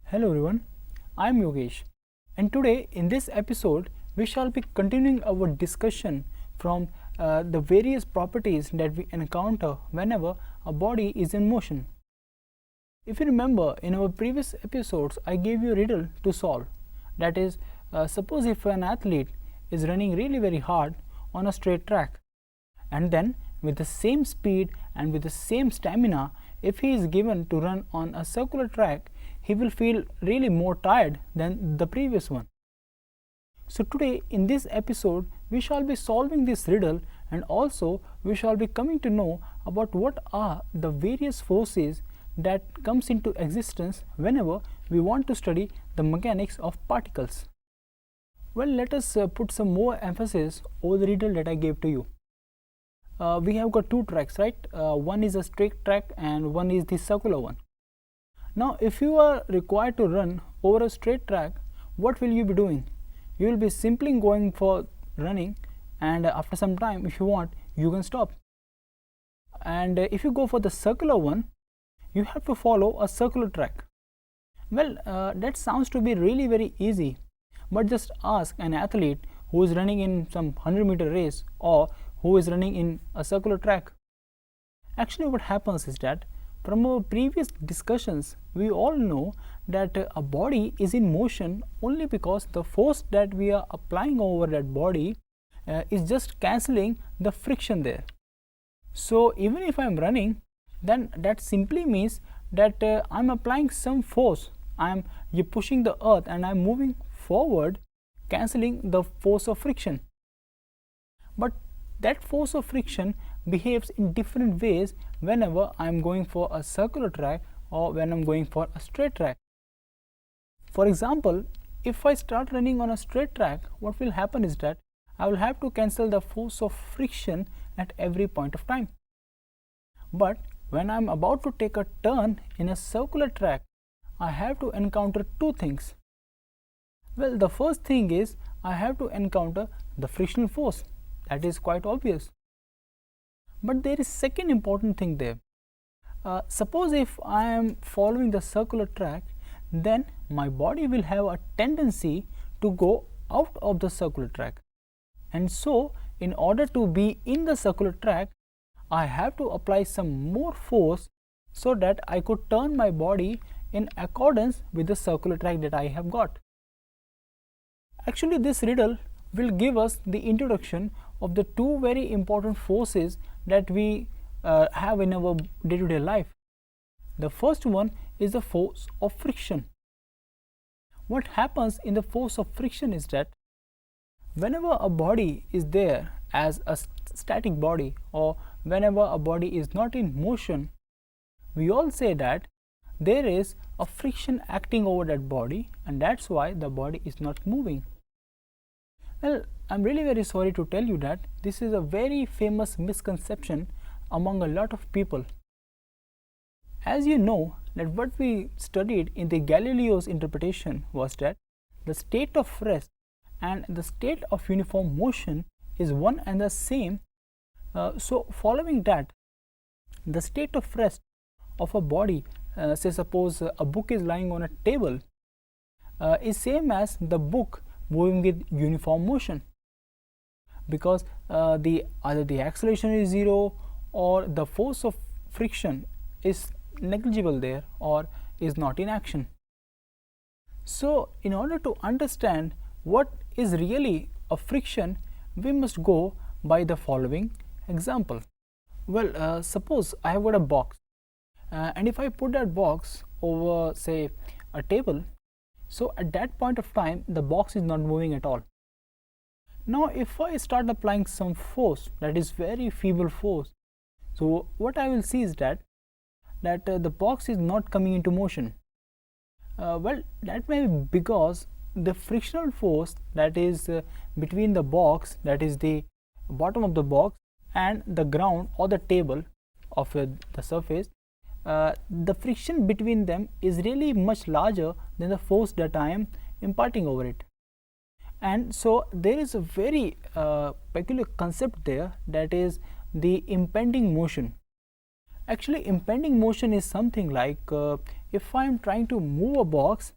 Hello everyone, I am Yogesh, and today in this episode we shall be continuing our discussion from the various properties that we encounter whenever a body is in motion. If you remember, in our previous episodes I gave you a riddle to solve. That is, suppose if an athlete is running really very hard on a straight track, and then with the same speed and with the same stamina, if he is given to run on a circular track, he will feel really more tired than the previous one. So today in this episode we shall be solving this riddle, and also we shall be coming to know about what are the various forces that comes into existence whenever we want to study the mechanics of particles. Well, let us put some more emphasis over the riddle that I gave to you. We have got two tracks, right? One is a straight track and one is the circular one. Now if you are required to run over a straight track, what will you be doing? You will be simply going for running, and after some time, if you want, you can stop. And if you go for the circular one, you have to follow a circular track. Well, that sounds to be really very easy, but just ask an athlete who is running in some 100-meter race or who is running in a circular track. Actually what happens is that from our previous discussions, we all know that a body is in motion only because the force that we are applying over that body is just cancelling the friction there. So even if I am running, then that simply means that I am applying some force. You're pushing the earth and I am moving forward, cancelling the force of friction. But that force of friction behaves in different ways whenever I am going for a circular track or when I am going for a straight track. For example, if I start running on a straight track, what will happen is that I will have to cancel the force of friction at every point of time. But when I am about to take a turn in a circular track, I have to encounter two things. Well, the first thing is I have to encounter the frictional force. That is quite obvious. But there is second important thing there. Suppose if I am following the circular track, then my body will have a tendency to go out of the circular track. And so in order to be in the circular track, I have to apply some more force so that I could turn my body in accordance with the circular track that I have got. Actually, this riddle will give us the introduction of the two very important forces that we have in our day-to-day life. The first one is the force of friction. What happens in the force of friction is that whenever a body is there as a static body, or whenever a body is not in motion, we all say that there is a friction acting over that body, and that's why the body is not moving. Well, I'm really very sorry to tell you that this is a very famous misconception among a lot of people. As you know, that what we studied in the Galileo's interpretation was that the state of rest and the state of uniform motion is one and the same. So following that, the state of rest of a body, say suppose a book is lying on a table, is same as the book moving with uniform motion, because either the acceleration is zero or the force of friction is negligible there or is not in action. So in order to understand what is really a friction, we must go by the following example. Well, suppose I have got a box, and if I put that box over, say, a table, so at that point of time the box is not moving at all. Now if I start applying some force, that is very feeble force, so what I will see is that the box is not coming into motion. Well, that may be because the frictional force that is between the box, that is the bottom of the box, and the ground or the table of the surface, the friction between them is really much larger than the force that I am imparting over it. And so there is a very peculiar concept there, that is the impending motion. Actually, impending motion is something like if I am trying to move a box,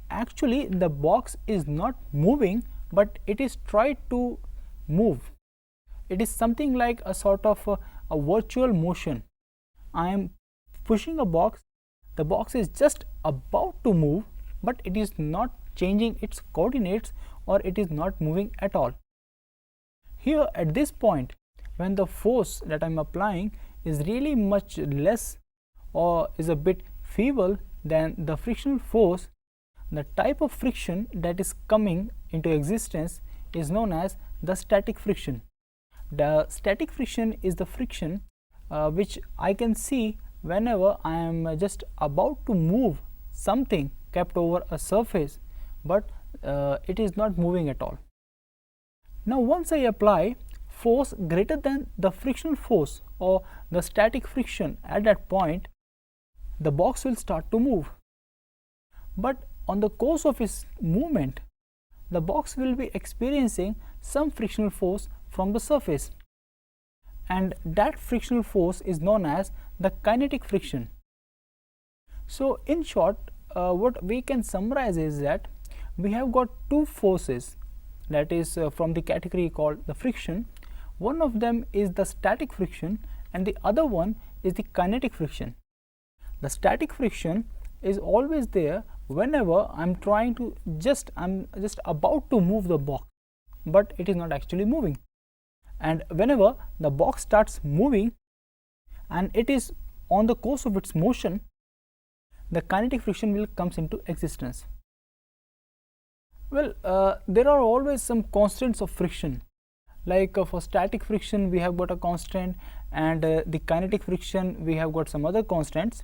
actually the box is not moving, but it is tried to move. It is something like a sort of a virtual motion. I am pushing a box, the box is just about to move, but it is not changing its coordinates, or it is not moving at all. Here at this point, when the force that I am applying is really much less or is a bit feeble than the frictional force, the type of friction that is coming into existence is known as the static friction. The static friction is the friction which I can see whenever I am just about to move something kept over a surface, but it is not moving at all. Now once I apply force greater than the frictional force or the static friction at that point, the box will start to move. But on the course of its movement, the box will be experiencing some frictional force from the surface, and that frictional force is known as the kinetic friction. So in short, what we can summarize is that we have got two forces, that is from the category called the friction. One of them is the static friction and the other one is the kinetic friction. The static friction is always there whenever I'm just about to move the box, but it is not actually moving. And whenever the box starts moving and it is on the course of its motion, the kinetic friction will comes into existence. Well, there are always some constants of friction. Like for static friction we have got a constant, and the kinetic friction we have got some other constants.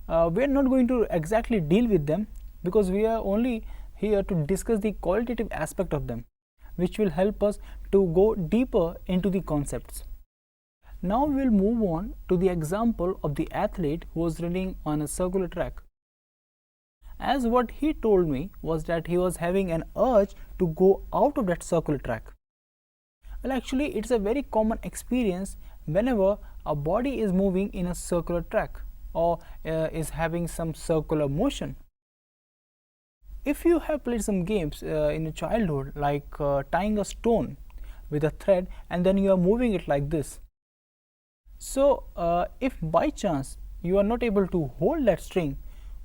We are not going to exactly deal with them, because we are only here to discuss the qualitative aspect of them, which will help us to go deeper into the concepts. Now we will move on to the example of the athlete who was running on a circular track. As what he told me was that he was having an urge to go out of that circular track. Well, actually it's a very common experience whenever a body is moving in a circular track or is having some circular motion. If you have played some games in your childhood, like tying a stone with a thread and then you are moving it like this. So if by chance you are not able to hold that string,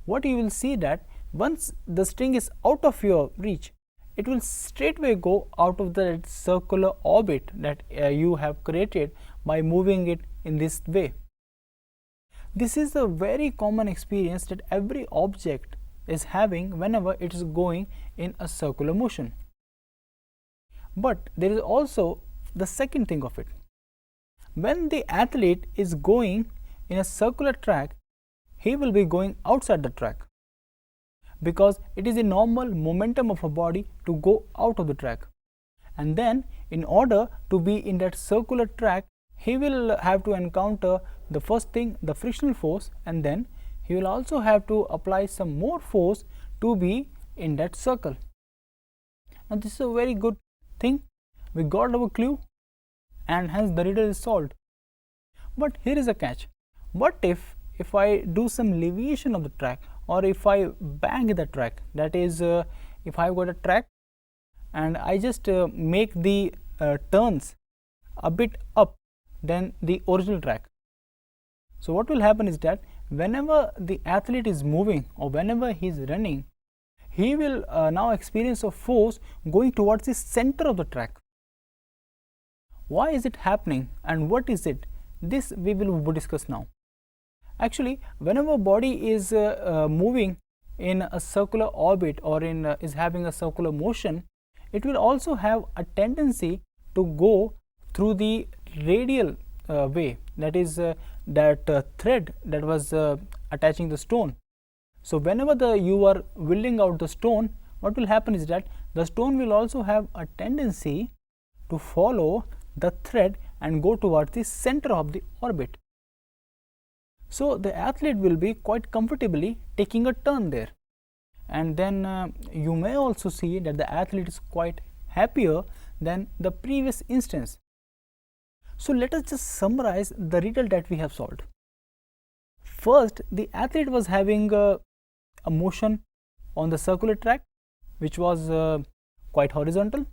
what you will see that once the string is out of your reach, it will straightway go out of the circular orbit that you have created by moving it in this way. This is a very common experience that every object is having whenever it is going in a circular motion. But there is also the second thing of it. When the athlete is going in a circular track, he will be going outside the track, because it is the normal momentum of a body to go out of the track. And then in order to be in that circular track, he will have to encounter the first thing, the frictional force, and then he will also have to apply some more force to be in that circle. Now this is a very good thing. We got our clue and hence the riddle is solved. But here is a catch. What if I do some deviation of the track, or if I bang the track, that is if I have got a track and I just make the turns a bit up than the original track. So what will happen is that whenever the athlete is moving or whenever he is running, he will now experience a force going towards the center of the track. Why is it happening and what is it? This we will discuss now. Actually, whenever a body is moving in a circular orbit or is having a circular motion, it will also have a tendency to go through the radial way, that is that thread that was attaching the stone. So whenever you are wheeling out the stone, what will happen is that the stone will also have a tendency to follow the thread and go towards the center of the orbit. So the athlete will be quite comfortably taking a turn there. and then you may also see that the athlete is quite happier than the previous instance. So let us just summarize the riddle that we have solved. First, the athlete was having a motion on the circular track which was quite horizontal.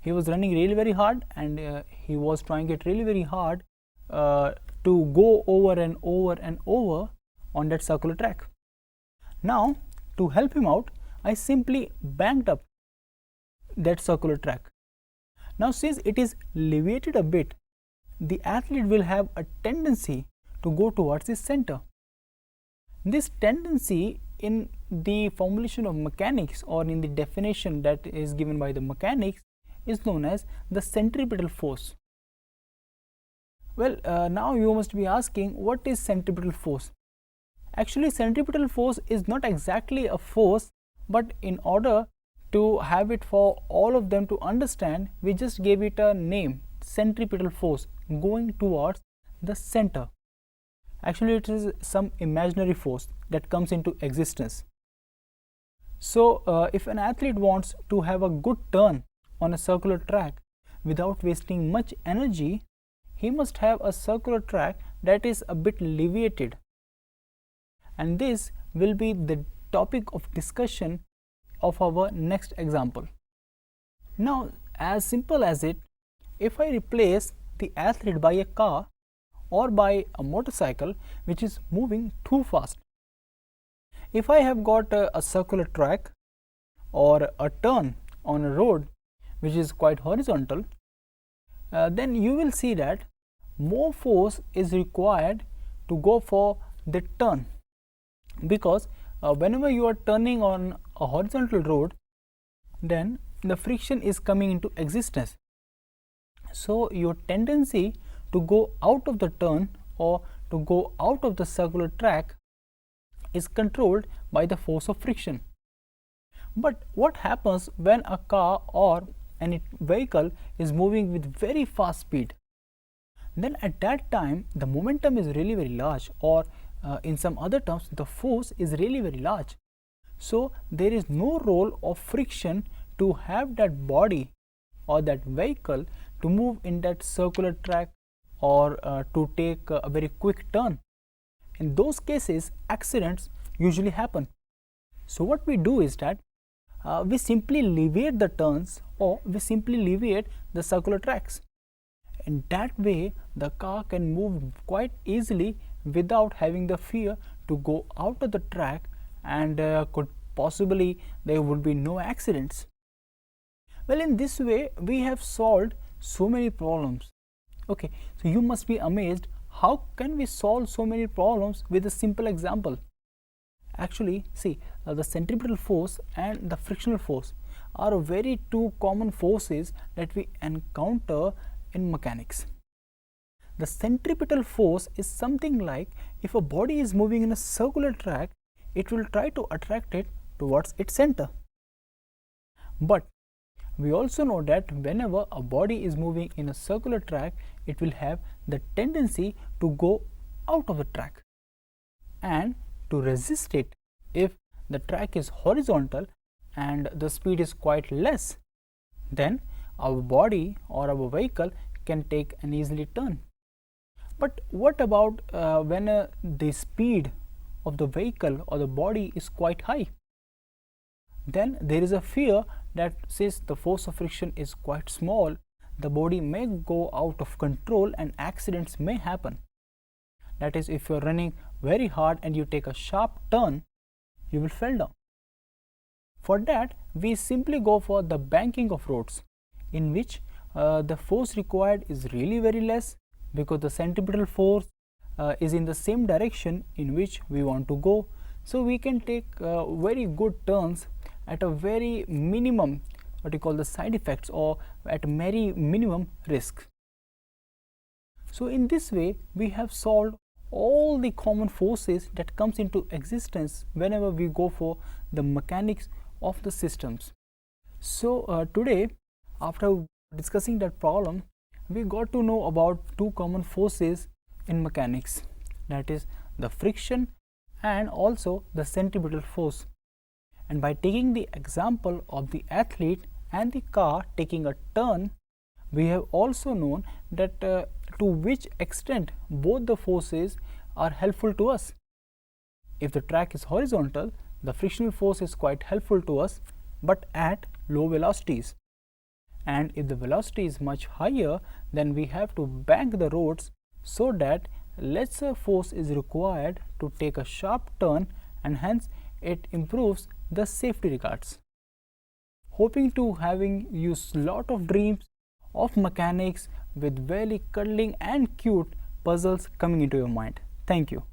He was running really very hard, and he was trying it really very hard to go over and over and over on that circular track. Now, to help him out, I simply banked up that circular track. Now, since it is leviated a bit, the athlete will have a tendency to go towards the center. This tendency in the formulation of mechanics, or in the definition that is given by the mechanics, is known as the centripetal force. Well, now you must be asking, what is centripetal force? Actually, centripetal force is not exactly a force, but in order to have it for all of them to understand, we just gave it a name, centripetal force, going towards the center. Actually, it is some imaginary force that comes into existence. So, if an athlete wants to have a good turn on a circular track without wasting much energy, he must have a circular track that is a bit leviated. And this will be the topic of discussion of our next example. Now, as simple as it, if I replace the athlete by a car or by a motorcycle which is moving too fast, if I have got a circular track or a turn on a road which is quite horizontal, then you will see that more force is required to go for the turn, because whenever you are turning on a horizontal road, then the friction is coming into existence. So your tendency to go out of the turn or to go out of the circular track is controlled by the force of friction. But what happens when a car or any vehicle is moving with very fast speed? Then at that time the momentum is really very large, or in some other terms the force is really very large. So there is no role of friction to have that body or that vehicle to move in that circular track or to take a very quick turn. In those cases, accidents usually happen. So what we do is that we simply leviate the turns, or we simply leviate the circular tracks. In that way, the car can move quite easily without having the fear to go out of the track, and could possibly there would be no accidents. Well, in this way we have solved so many problems. Okay, so you must be amazed, how can we solve so many problems with a simple example? Actually, see, the centripetal force and the frictional force are very two common forces that we encounter in mechanics. The centripetal force is something like, if a body is moving in a circular track, it will try to attract it towards its center. But we also know that whenever a body is moving in a circular track, it will have the tendency to go out of the track. And to resist it, if the track is horizontal and the speed is quite less, then our body or our vehicle can take an easily turn. But what about when the speed of the vehicle or the body is quite high? Then there is a fear that since the force of friction is quite small, the body may go out of control and accidents may happen. That is, if you are running very hard and you take a sharp turn, you will fall down. For that, we simply go for the banking of roads, in which the force required is really very less, because the centripetal force is in the same direction in which we want to go. So we can take very good turns at a very minimum, what you call the side effects, or at very minimum risk. So in this way we have solved all the common forces that comes into existence whenever we go for the mechanics of the systems. So today, after discussing that problem, we got to know about two common forces in mechanics, that is the friction and also the centripetal force. And by taking the example of the athlete and the car taking a turn, we have also known that to which extent both the forces are helpful to us. If the track is horizontal, the frictional force is quite helpful to us, but at low velocities. And if the velocity is much higher, then we have to bank the roads so that lesser force is required to take a sharp turn, and hence it improves the safety regards. Hoping to having used lot of dreams of mechanics with very cuddling and cute puzzles coming into your mind. Thank you.